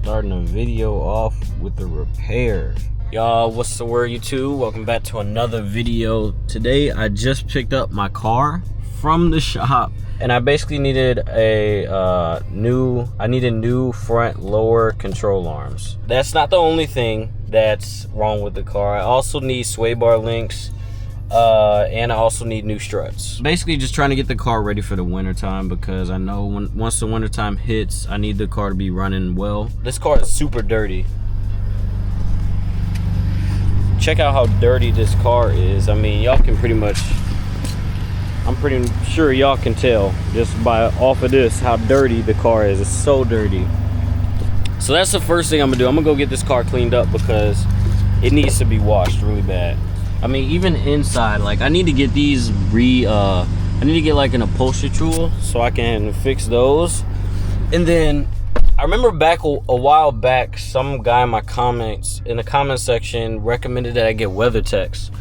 starting a video off with the repair. Y'all, what's the word, YouTube? Welcome back to another video. Today I just picked up my car from the shop and I basically needed a new front lower control arms. That's not the only thing that's wrong with the car. I also need sway bar links, and I also need new struts. Basically just trying to get the car ready for the winter time, because I know once the winter time hits, I need the car to be running well. This car is super dirty. Check out how dirty this car is. I mean, y'all can I'm pretty sure y'all can tell just off of this how dirty the car is. It's so dirty. So that's the first thing I'm gonna do. I'm gonna go get this car cleaned up because it needs to be washed really bad. I mean, even inside, like, I need to get these I need to get like an upholstery tool so I can fix those. And then I remember back a while back, some guy in the comment section recommended that I get WeatherTechs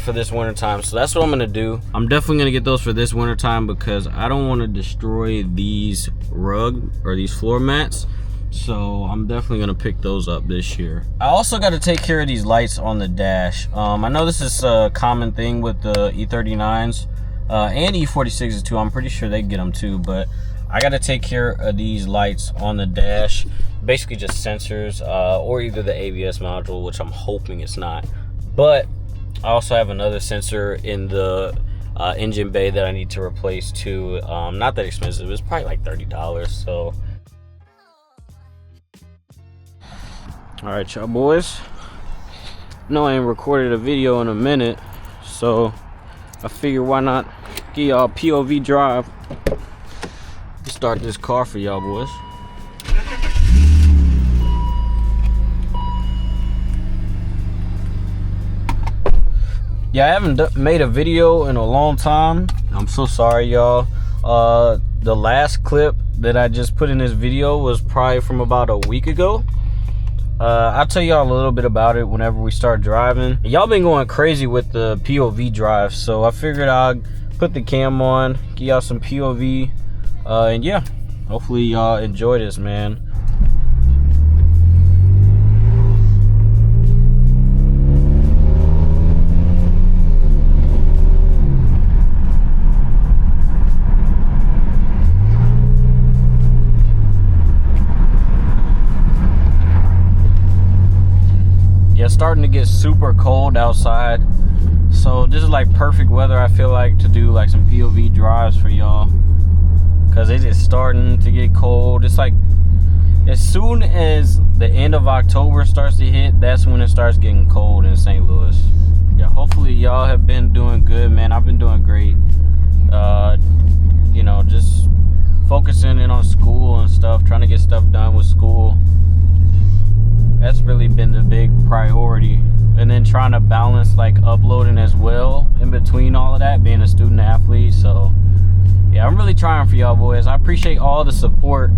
for this winter time. So that's what I'm gonna do. I'm definitely gonna get those for this winter time because I don't want to destroy these these floor mats. So I'm definitely gonna pick those up this year. I also got to take care of these lights on the dash. I know this is a common thing with the E39s and E46s too. I'm pretty sure they get them too, but I got to take care of these lights on the dash. Basically just sensors, or either the ABS module, which I'm hoping it's not. But I also have another sensor in the engine bay that I need to replace too. Not that expensive. It's probably like $30. So all right, y'all boys, no, I ain't recorded a video in a minute, so I figure why not give y'all POV Drive to start this car for y'all boys. Yeah, I haven't made a video in a long time. I'm so sorry, y'all. The last clip that I just put in this video was probably from about a week ago. I'll tell y'all a little bit about it whenever we start driving. Y'all been going crazy with the POV Drive, so I figured I'd put the cam on, give y'all some POV, and yeah, hopefully y'all enjoy this, man. Starting to get super cold outside, so this is like perfect weather, I feel like, to do like some POV drives for y'all, because it is starting to get cold. It's like as soon as the end of October starts to hit, that's when it starts getting cold in St. Louis. Yeah, hopefully y'all have been doing good, man. I've been doing great. You know, just focusing in on school and stuff, trying to get stuff done with school. That's really been the big priority, and then trying to balance like uploading as well in between all of that, being a student athlete. So yeah, I'm really trying for y'all boys. I appreciate all the support,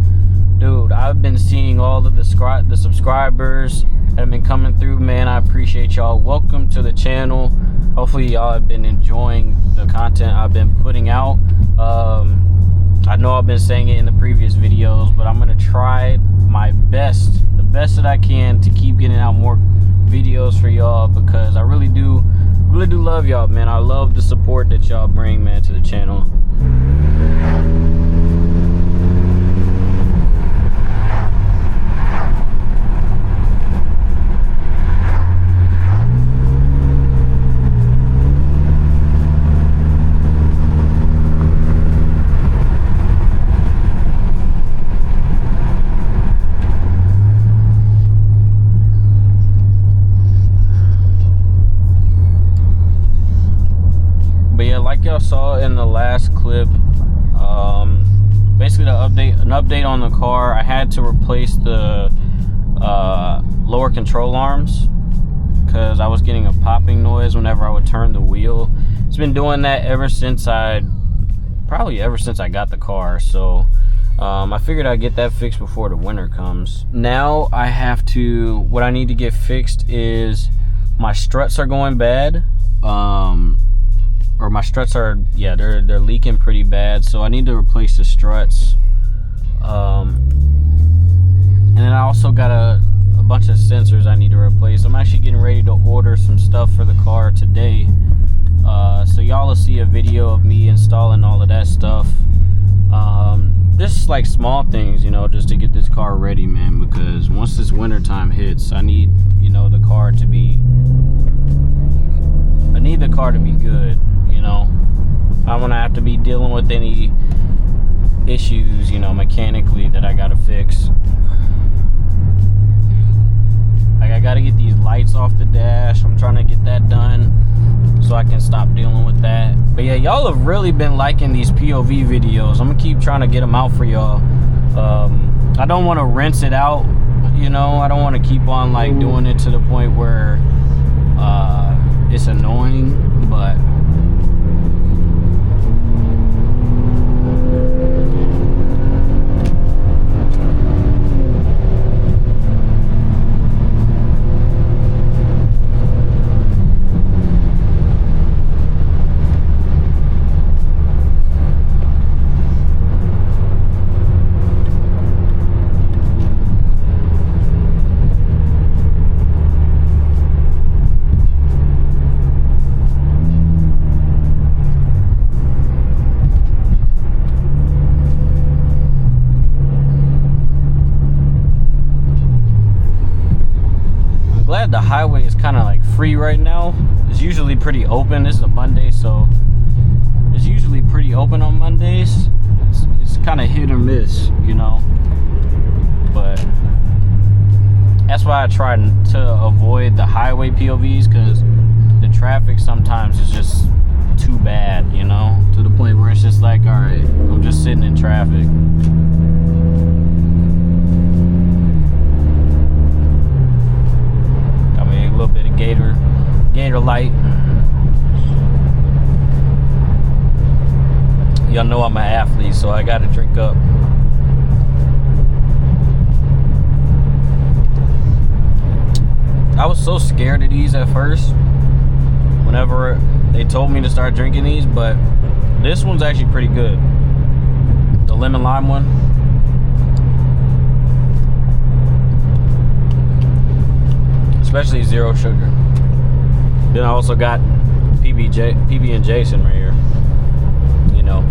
dude. I've been seeing all of the subscribers that have been coming through, man. I appreciate y'all. Welcome to the channel. Hopefully y'all have been enjoying the content I've been putting out. I know I've been saying it in the previous videos, but I'm gonna try my best, the best that I can, to keep getting out more videos for y'all, because I really do love y'all, man. I love the support that y'all bring, man, to the channel. Y'all saw in the last clip, basically an update on the car. I had to replace the lower control arms because I was getting a popping noise whenever I would turn the wheel. It's been doing that probably ever since I got the car. So I figured I'd get that fixed before the winter comes. Now what I need to get fixed is my struts are going bad. Or my struts are, yeah, they're leaking pretty bad, so I need to replace the struts. And then I also got a bunch of sensors I need to replace. I'm actually getting ready to order some stuff for the car today. So y'all will see a video of me installing all of that stuff. Just like small things, you know, just to get this car ready, man, because once this winter time hits, I need, you know, the car to be good, you know. I don't want to have to be dealing with any issues, you know, mechanically that I gotta fix. Like, I gotta get these lights off the dash. I'm trying to get that done so I can stop dealing with that. But yeah, y'all have really been liking these POV videos. I'm gonna keep trying to get them out for y'all. I don't want to rinse it out, you know. I don't want to keep on like doing it to the point where it's annoying, but the highway is kind of like free right now. It's usually pretty open. This is a Monday, so it's usually pretty open on Mondays. It's kind of hit or miss, you know, but that's why I try to avoid the highway POVs, because the traffic sometimes is just too bad, you know, to the point where it's just like, all right, I'm just sitting in traffic. A little bit of Gator light. Y'all know I'm an athlete, so I gotta drink up. I was so scared of these at first whenever they told me to start drinking these, but this one's actually pretty good. The lemon lime one. Especially zero sugar. Then I also got PB and Jason right here. You know.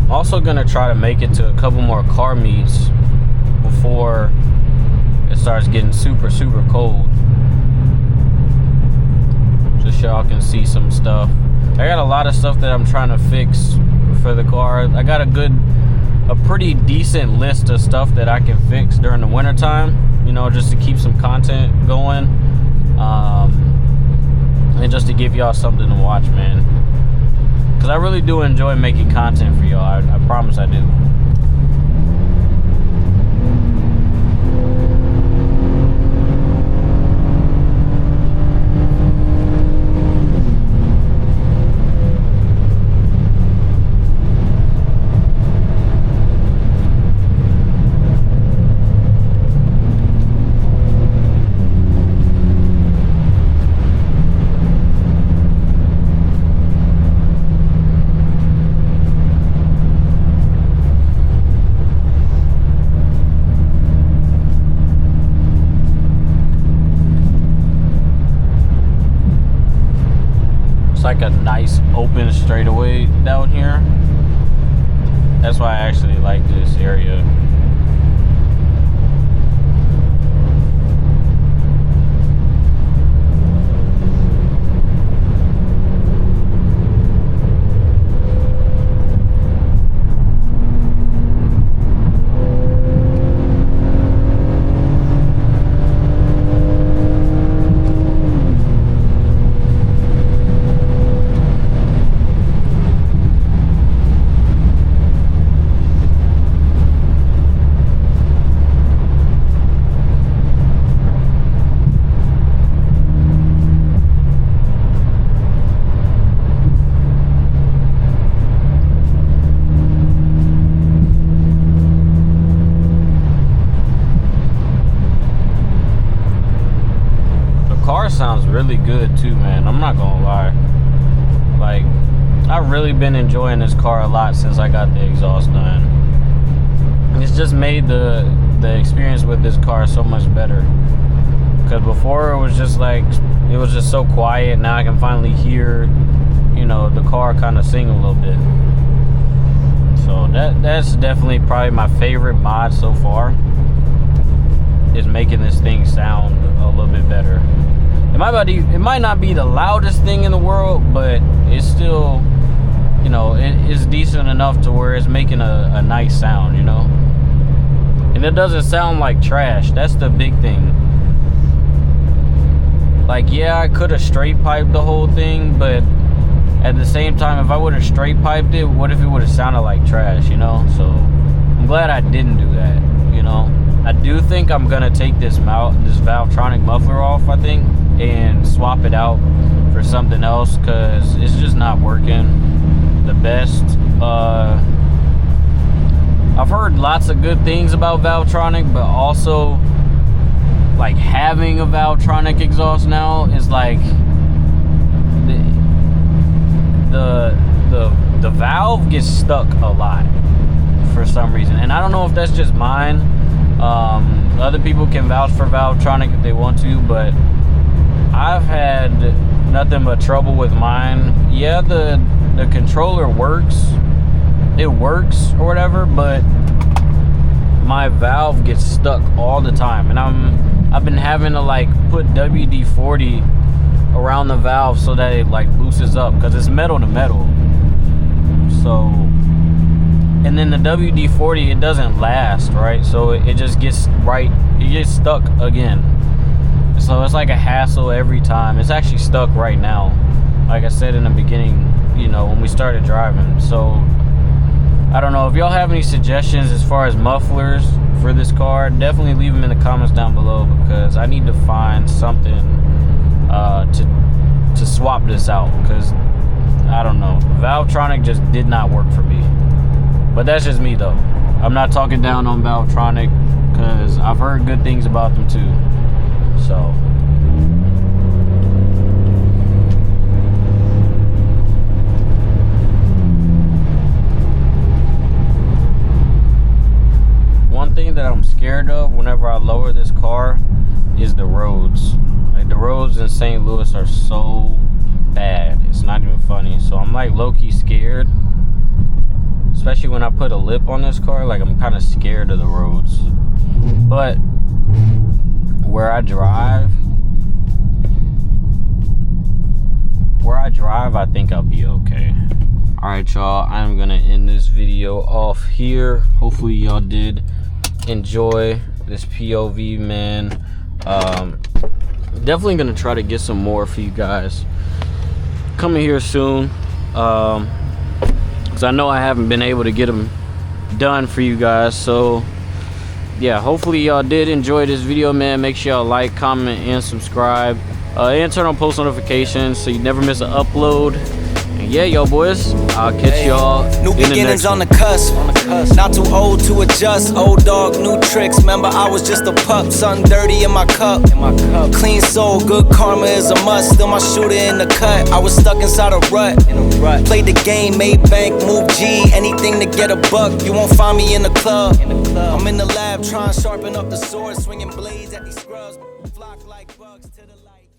Also gonna try to make it to a couple more car meets before it starts getting super cold, just so y'all can see some stuff. I got a lot of stuff that I'm trying to fix for the car. I got a pretty decent list of stuff that I can fix during the winter time, you know, just to keep some content going, and just to give y'all something to watch, man. Because I really do enjoy making content for y'all. I promise I do. Like a nice open straightaway down here. That's why I actually like this area. not gonna lie. Like, I've really been enjoying this car a lot since I got the exhaust done. It's just made the experience with this car so much better. Because before it was just like, it was just so quiet. Now I can finally hear, you know, the car kind of sing a little bit. So that's definitely probably my favorite mod so far, is making this thing sound a little bit better. It might not be the loudest thing in the world, but it's still, you know, it's decent enough to where it's making a nice sound, you know. And it doesn't sound like trash. That's the big thing. Like, yeah, I could have straight piped the whole thing, but at the same time, if I would have straight piped it, what if it would have sounded like trash, you know? So I'm glad I didn't do that, you know. I do think I'm gonna take this Valvetronic muffler off, I think, and swap it out for something else, because it's just not working the best. I've heard lots of good things about Valvetronic, but also, like, having a Valvetronic exhaust now is like the valve gets stuck a lot for some reason, and I don't know if that's just mine. Other people can vouch for Valvetronic if they want to, but I've had nothing but trouble with mine. Yeah, the controller works, it works or whatever, but my valve gets stuck all the time, and I've been having to like put WD-40 around the valve so that it like loosens up, because it's metal to metal. So, and then the WD-40, it doesn't last, right? So it just gets it gets stuck again. So it's like a hassle every time. It's actually stuck right now, like I said in the beginning, you know, when we started driving. So I don't know if y'all have any suggestions as far as mufflers for this car. Definitely leave them in the comments down below, because I need to find something to swap this out, because I don't know, Valvetronic just did not work for me. But that's just me though. I'm not talking down on Valvetronic, because I've heard good things about them too. So one thing that I'm scared of whenever I lower this car is the roads. Like, the roads in St. Louis are so bad, it's not even funny. So I'm like low-key scared, especially when I put a lip on this car. Like, I'm kind of scared of the roads. But where I drive, I think I'll be okay. Alright, y'all, I'm gonna end this video off here. Hopefully y'all did enjoy this POV, man. Definitely gonna try to get some more for you guys coming here soon, because I know I haven't been able to get them done for you guys. So yeah, hopefully y'all did enjoy this video, man. Make sure y'all like, comment, and subscribe, and turn on post notifications so you never miss an upload. And yeah, yo boys, I'll catch y'all new beginnings on the cusp. Not too old to adjust. Old dog, new tricks. Remember, I was just a pup. Something dirty in my cup. Clean soul, good karma is a must. Still my shooter in the cut. I was stuck inside a rut. Played the game, made bank, move G. Anything to get a buck. You won't find me in the club. I'm in the lab trying to sharpen up the sword, swinging blades at these scrubs. Flock like bugs to the light.